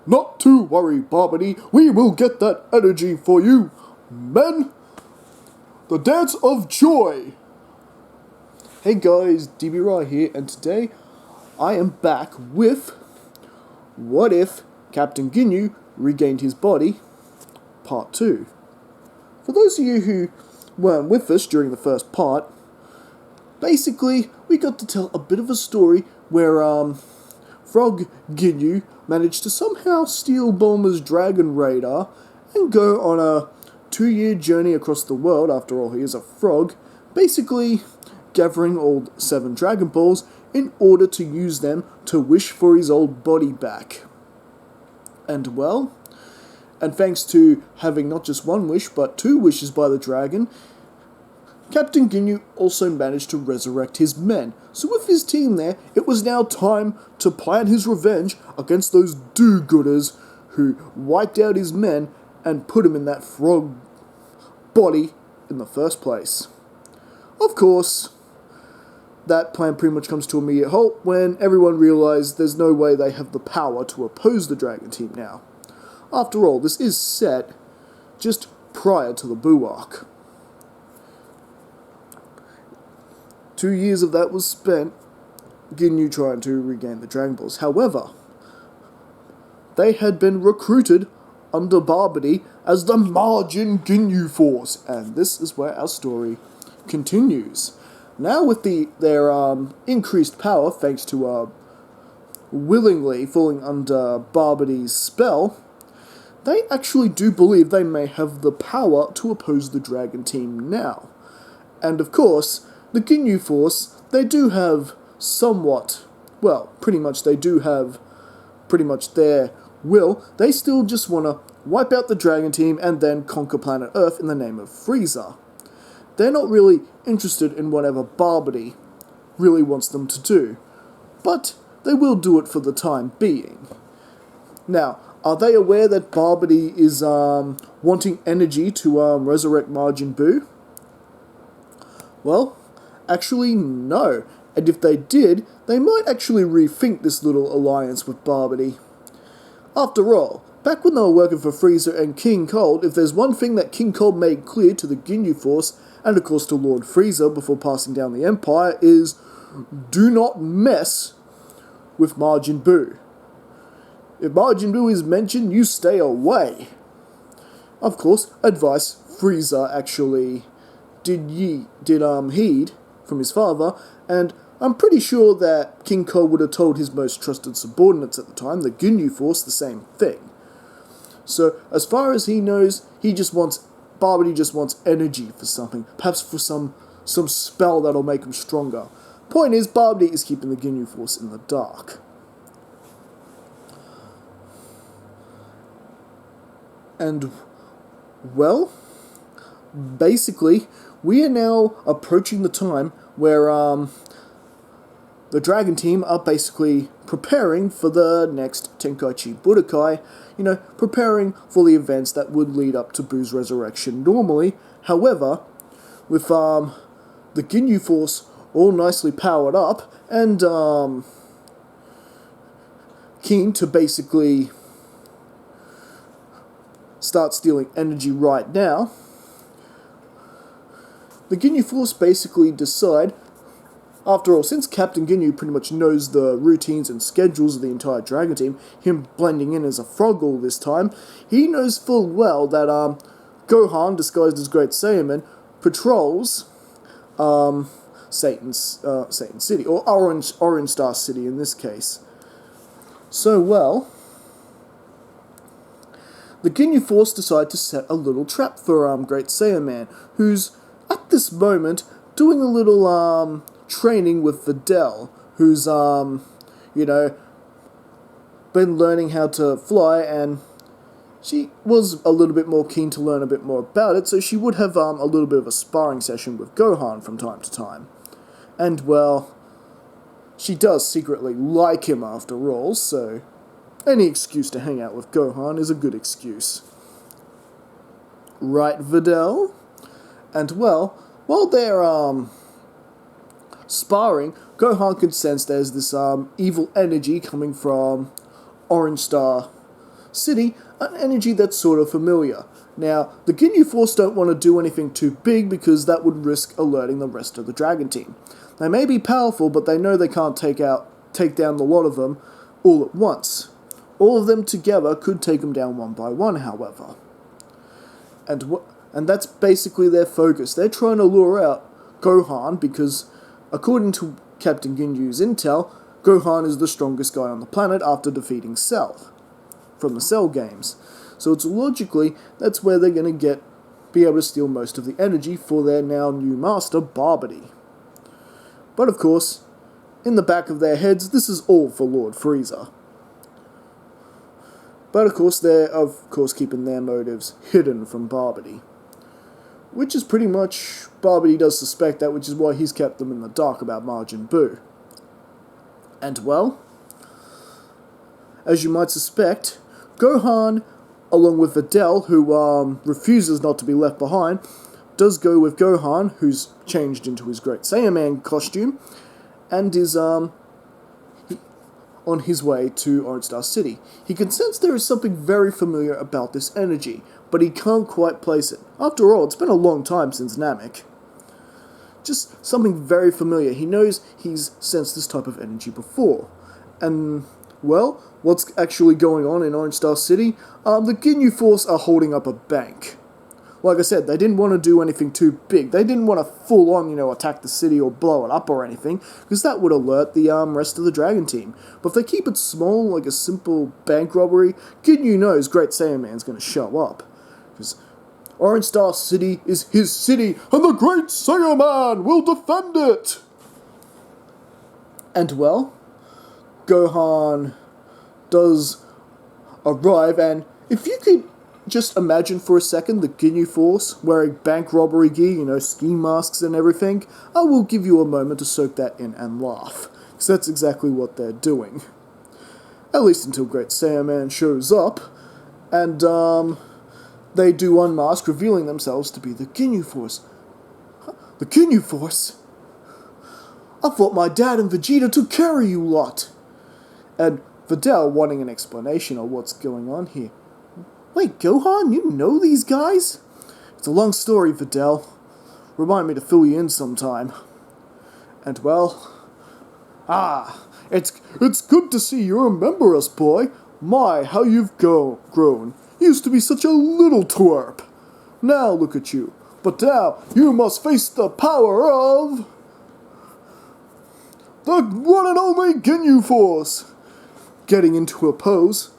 Not to worry, Barbary, we will get that energy for you. Men, the dance of joy. Hey guys, DB Rai here, and today I am back with What If Captain Ginyu Regained His Body, Part 2. For those of you who weren't with us during the first part, basically we got to tell a bit of a story where Frog Ginyu managed to somehow steal Bulma's Dragon Radar and go on a 2-year journey across the world. After all, he is a frog, basically gathering all 7 Dragon Balls in order to use them to wish for his old body back. And thanks to having not just one wish, but 2 wishes by the dragon, Captain Ginyu also managed to resurrect his men. So with his team there, it was now time to plan his revenge against those do-gooders who wiped out his men and put him in that frog body in the first place. Of course, that plan pretty much comes to an immediate halt when everyone realized there's no way they have the power to oppose the Dragon Team now. After all, this is set just prior to the Buu arc. 2 years of that was spent Ginyu trying to regain the Dragon Balls. However, they had been recruited under Barbary as the Margin Ginyu Force, and this is where our story continues. Now with their increased power, thanks to willingly falling under Barbary's spell, they actually do believe they may have the power to oppose the Dragon Team now. And of course, the Ginyu Force, they do have somewhat, pretty much their will. They still just want to wipe out the Dragon Team and then conquer planet Earth in the name of Frieza. They're not really interested in whatever Barbary really wants them to do, but they will do it for the time being. Now, are they aware that Barbary is wanting energy to resurrect Majin Buu? Well, actually no, and if they did, they might actually rethink this little alliance with Barbary. After all, back when they were working for Frieza and King Cold, if there's one thing that King Cold made clear to the Ginyu Force, and of course to Lord Frieza before passing down the Empire, is do not mess with Majin Buu. If Majin Buu is mentioned, you stay away. Of course, advice Frieza actually did heed from his father, and I'm pretty sure that King Cold would have told his most trusted subordinates at the time, the Ginyu Force, the same thing. So, as far as he knows, Barbary just wants energy for something, perhaps for some spell that'll make him stronger. Point is, Barbary is keeping the Ginyu Force in the dark. And, basically, we are now approaching the time where the Dragon Team are basically preparing for the next Tenkaichi Budokai, preparing for the events that would lead up to Buu's resurrection normally. However, with the Ginyu Force all nicely powered up and keen to basically start stealing energy right now, the Ginyu Force basically decide, after all, since Captain Ginyu pretty much knows the routines and schedules of the entire Dragon Team, him blending in as a frog all this time, he knows full well that Gohan, disguised as Great Saiyaman, patrols Satan City, or Orange Star City in this case. So, the Ginyu Force decide to set a little trap for Great Saiyaman, who's at this moment doing a little training with Videl, who's been learning how to fly, and she was a little bit more keen to learn a bit more about it, so she would have a little bit of a sparring session with Gohan from time to time. And she does secretly like him after all, so any excuse to hang out with Gohan is a good excuse. Right, Videl? And while they're sparring, Gohan can sense there's this evil energy coming from Orange Star city, an energy that's sort of familiar. Now, the Ginyu Force don't want to do anything too big because that would risk alerting the rest of the Dragon Team. They may be powerful, but they know they can't take down the lot of them all at once. All of them together could take them down one by one, however. And that's basically their focus. They're trying to lure out Gohan because, according to Captain Ginyu's intel, Gohan is the strongest guy on the planet after defeating Cell from the Cell games. So it's logically, that's where they're going to be able to steal most of the energy for their now new master, Babidi. But of course, in the back of their heads, this is all for Lord Frieza. But of course, they're keeping their motives hidden from Babidi. Which is pretty much, Babidi does suspect that, which is why he's kept them in the dark about Majin Buu. And well, as you might suspect, Gohan, along with Videl, who refuses not to be left behind, does go with Gohan, who's changed into his Great Saiyaman costume, and is on his way to Orange Star City. He can sense there is something very familiar about this energy, but he can't quite place it. After all, it's been a long time since Namek. Just something very familiar. He knows he's sensed this type of energy before. And, well, what's actually going on in Orange Star City? The Ginyu Force are holding up a bank. Like I said, they didn't want to do anything too big. They didn't want to full-on, attack the city or blow it up or anything, because that would alert the rest of the Dragon Team. But if they keep it small, like a simple bank robbery, Ginyu knows Great Saiyaman's going to show up. Because Orange Star City is his city, and the Great Saiyaman will defend it! And well, Gohan does arrive, and if you could just imagine for a second the Ginyu Force wearing bank robbery gear, ski masks and everything, I will give you a moment to soak that in and laugh, because that's exactly what they're doing. At least until Great Saiyaman shows up, and they do unmask, revealing themselves to be the Ginyu Force. The Ginyu Force? I thought my dad and Vegeta took care of you lot. And Videl wanting an explanation of what's going on here. Wait, Gohan, you know these guys? It's a long story, Videl. Remind me to fill you in sometime. And well, it's good to see you remember us, boy. My, how you've grown. You used to be such a little twerp. Now look at you. But now you must face the power of the one and only Ginyu Force. Getting into a pose.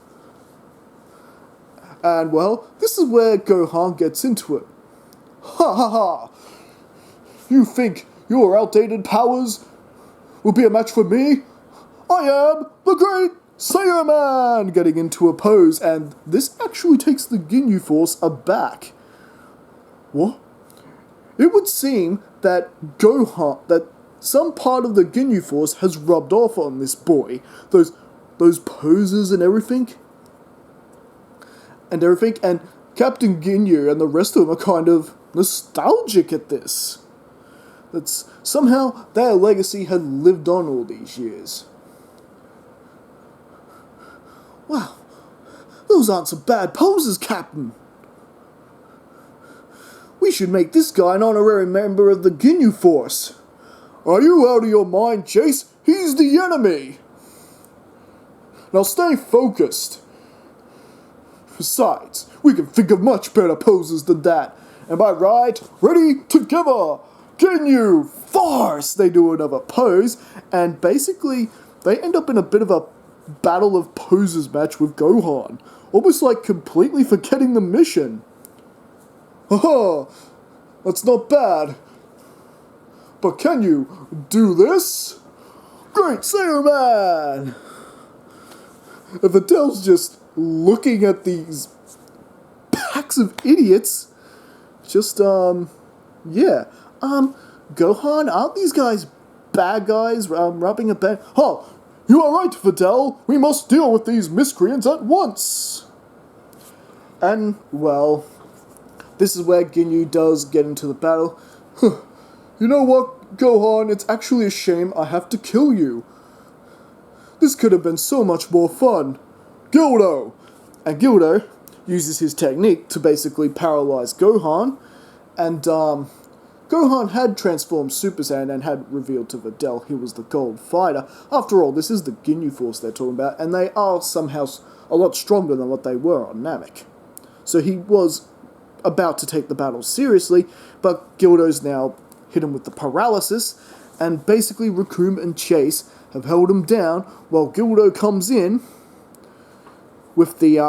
And, well, this is where Gohan gets into it. Ha ha ha! You think your outdated powers will be a match for me? I am the Great Saiyaman! Getting into a pose, and this actually takes the Ginyu Force aback. What? It would seem that that some part of the Ginyu Force has rubbed off on this boy. Those poses and everything. And Captain Ginyu and the rest of them are kind of nostalgic at this. That's somehow their legacy had lived on all these years. Wow, those aren't some bad poses, Captain. We should make this guy an honorary member of the Ginyu Force. Are you out of your mind, Chase? He's the enemy. Now stay focused. Besides, we can think of much better poses than that. Am I right? Ready? Together! Ginyu Force! They do another pose, and basically, they end up in a bit of a battle of poses match with Gohan. Almost like completely forgetting the mission. Haha! That's not bad. But can you do this? Great Saiyaman! And Vidal's just looking at these packs of idiots. Just, yeah. Gohan, aren't these guys bad guys, robbing a bank? Oh, you are right, Videl. We must deal with these miscreants at once. And, well, this is where Ginyu does get into the battle. You know what, Gohan? It's actually a shame I have to kill you. This could have been so much more fun. Gildo! And Gildo uses his technique to basically paralyze Gohan, and Gohan had transformed Super Saiyan and had revealed to Videl he was the Gold Fighter. After all, this is the Ginyu Force they're talking about, and they are somehow a lot stronger than what they were on Namek. So he was about to take the battle seriously, but Gildo's now hit him with the paralysis, and basically Raccoon and Chase have held him down while Gildo comes in with the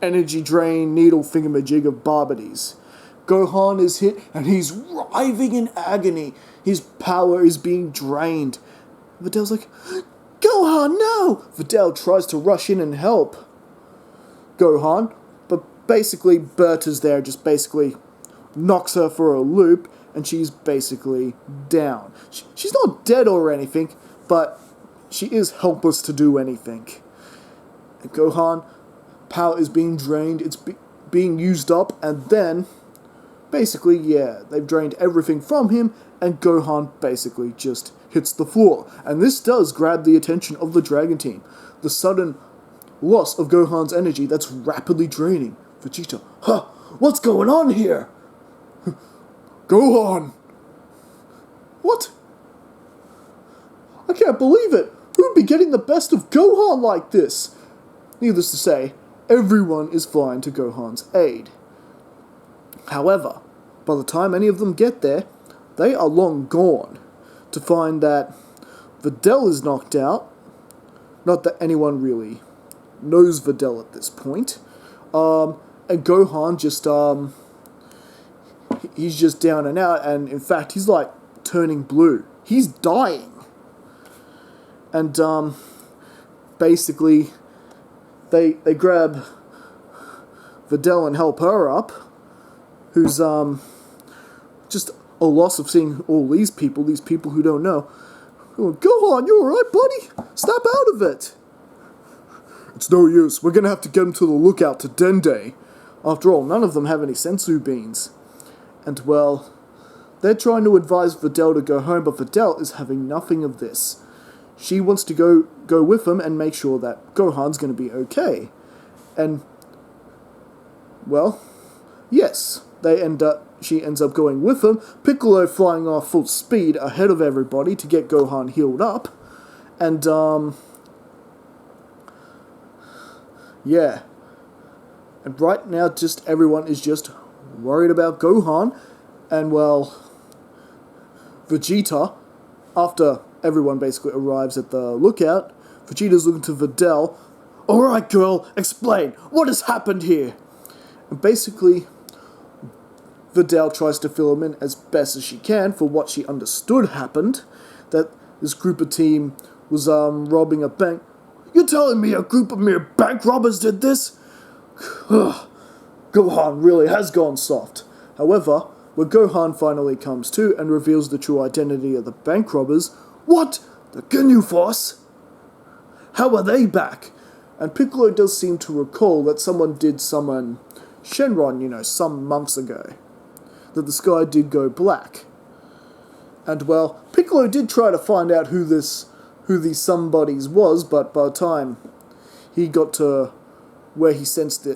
energy drain needle thingamajig of Barbides. Gohan is hit and he's writhing in agony. His power is being drained. Videl's like, Gohan, no! Videl tries to rush in and help Gohan, but basically Berta's there, just basically knocks her for a loop, and she's basically down. She's not dead or anything, but she is helpless to do anything. And Gohan, power is being drained, it's being used up, and then basically, yeah, they've drained everything from him, and Gohan basically just hits the floor. And this does grab the attention of the Dragon Team. The sudden loss of Gohan's energy that's rapidly draining. Vegeta, what's going on here? Gohan! What? I can't believe it! Who would be getting the best of Gohan like this? Needless to say, everyone is flying to Gohan's aid. However, by the time any of them get there, they are long gone, to find that Videl is knocked out. Not that anyone really knows Videl at this point. And Gohan just, he's just down and out, and in fact, he's like turning blue. He's dying. And, basically, they grab Videl and help her up, who's, just a loss of seeing all these people who don't know. Gohan, you alright, buddy? Snap out of it! It's no use. We're gonna have to get him to the lookout to Dende. After all, none of them have any sensu beans. And, well, they're trying to advise Videl to go home, but Videl is having nothing of this. She wants to go with him and make sure that Gohan's gonna be okay. And, well, yes, she ends up going with him, Piccolo flying off full speed ahead of everybody to get Gohan healed up, and, yeah. And right now, just everyone is just worried about Gohan, and, well, Vegeta, after everyone basically arrives at the lookout, Vegeta's looking to Videl, alright girl, explain, what has happened here? And basically, Videl tries to fill him in as best as she can for what she understood happened, that this group of team was robbing a bank. You're telling me a group of mere bank robbers did this? Gohan really has gone soft. However, when Gohan finally comes to and reveals the true identity of the bank robbers, what? The Ginyu Force? How are they back? And Piccolo does seem to recall that someone did summon Shenron, some months ago. That the sky did go black. And, well, Piccolo did try to find out who these somebodies was, but by the time he got to where he sensed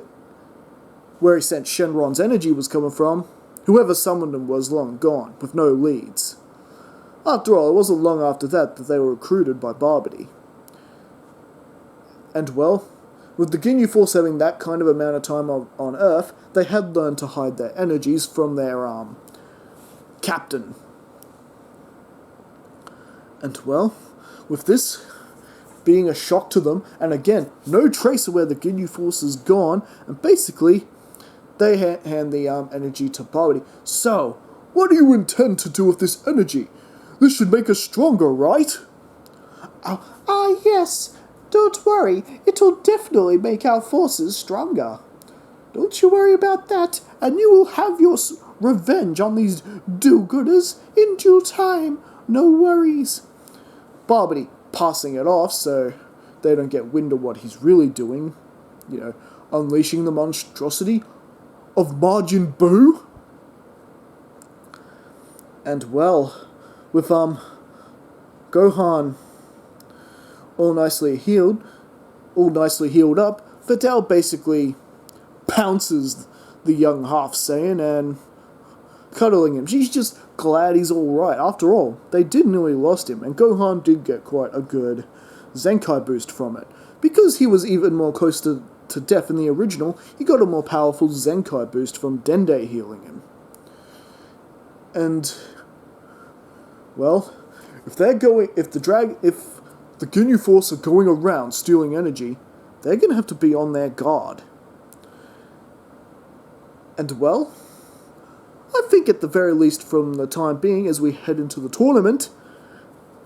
Shenron's energy was coming from, whoever summoned him was long gone, with no leads. After all, it wasn't long after that they were recruited by Barbity. And, well, with the Ginyu Force having that kind of amount of time on Earth, they had learned to hide their energies from their, captain. And, well, with this being a shock to them, and again, no trace of where the Ginyu Force is gone, and basically, they hand the energy to Barbity. So, what do you intend to do with this energy? This should make us stronger, right? Yes. Don't worry, it'll definitely make our forces stronger. Don't you worry about that, and you will have your revenge on these do-gooders in due time. No worries. Barbity passing it off so they don't get wind of what he's really doing. Unleashing the monstrosity of Majin Buu. And, well, with, Gohan all nicely healed up, Videl basically pounces the young half-Saiyan and cuddling him. She's just glad he's alright. After all, they did nearly lost him, and Gohan did get quite a good Zenkai boost from it. Because he was even more close to death in the original, he got a more powerful Zenkai boost from Dende healing him. And, well, if the Ginyu Force are going around stealing energy, they're going to have to be on their guard. And, well, I think at the very least from the time being, as we head into the tournament,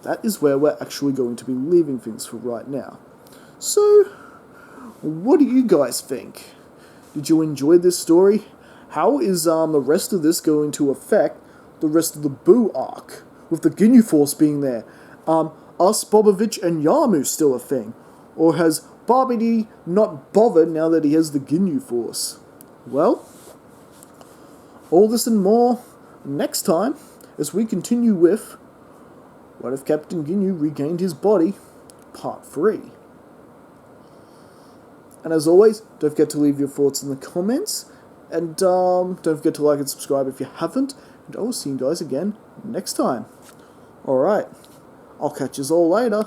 that is where we're actually going to be leaving things for right now. So, what do you guys think? Did you enjoy this story? How is the rest of this going to affect the rest of the Buu arc, with the Ginyu Force being there? Are Bobovich and Yamu still a thing? Or has Babidi not bothered now that he has the Ginyu Force? Well, all this and more next time as we continue with What If Captain Ginyu Regained His Body, Part 3. And as always, don't forget to leave your thoughts in the comments, and don't forget to like and subscribe if you haven't, and I will see you guys again next time. Alright, I'll catch you all later.